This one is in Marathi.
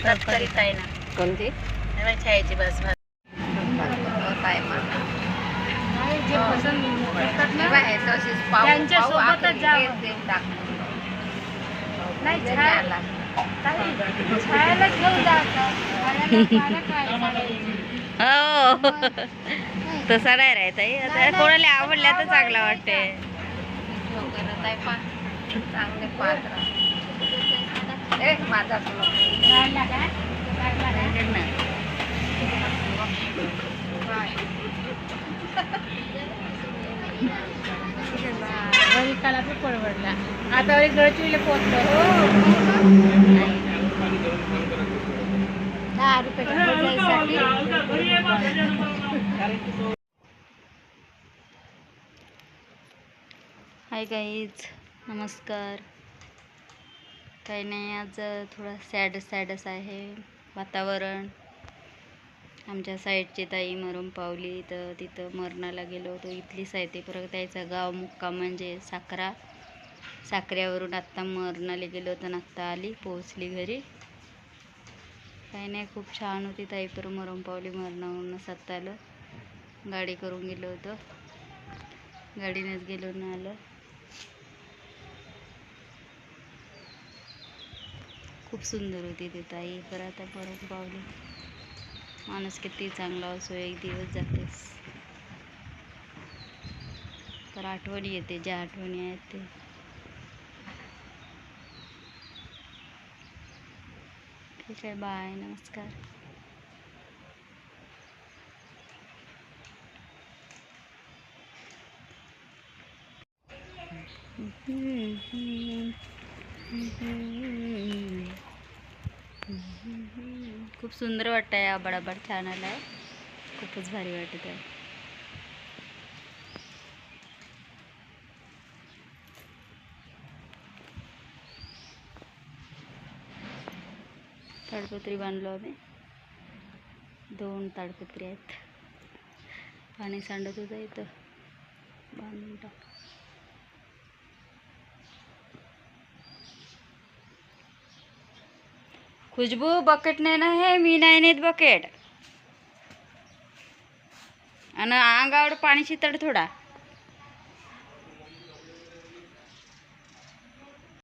तत्करीत आहे ना कोणती छायाची बस भात जे पसंत करतात ना त्यांच्या सोबतच जावं. नाही छायाला घेऊन जायचं. हो तसा नाही राहत आहे. कोणाला आवडल्या तर चांगला वाटते. चांगले पात्र माझा काला पण परवडला. आता गडचिरोलीला पोहोचलो. 10 रुपये हाय गाईज, नमस्कार. काही नाही, आज थोडा सॅडच आहे वातावरण. आमच्या साईडची ताई मरून पावली, तर तिथं मरणाला गेलो होतो. इथलीच आहे ते, परत त्याचा गाव मुक्काम म्हणजे साखऱ्यावरून आत्ता मरणाला गेलो होतो आणि आत्ता आली पोहोचली घरी. काही नाही, खूप छान होती ताई, पर मरून पावली. मरणावरून आत्ता आलं. गाडी करून गेलो होतो, गाडीनेच गेलो न आलं. खूप सुंदर होती ती ताई, पर आता मरून पावली. माणूस किती चांगला असो, एक दिवस जातेस. तर आठवणी येते, ज्या आठवणी आहेत ते. ठीक आहे, बाय, नमस्कार. खूप सुंदर वाटत आहे. आबाड छान आला आहे. खूपच भारी वाटत आहे. ताडपत्री बांधलो आम्ही. 2 ताडपत्री आहेत. पाणी सांडत होतं इथं, बांधून टाक. खुशबू बकेट नाही ना, हे मी नाही नेत बकेट. आणि अंगावर पाणी शितड थोडा.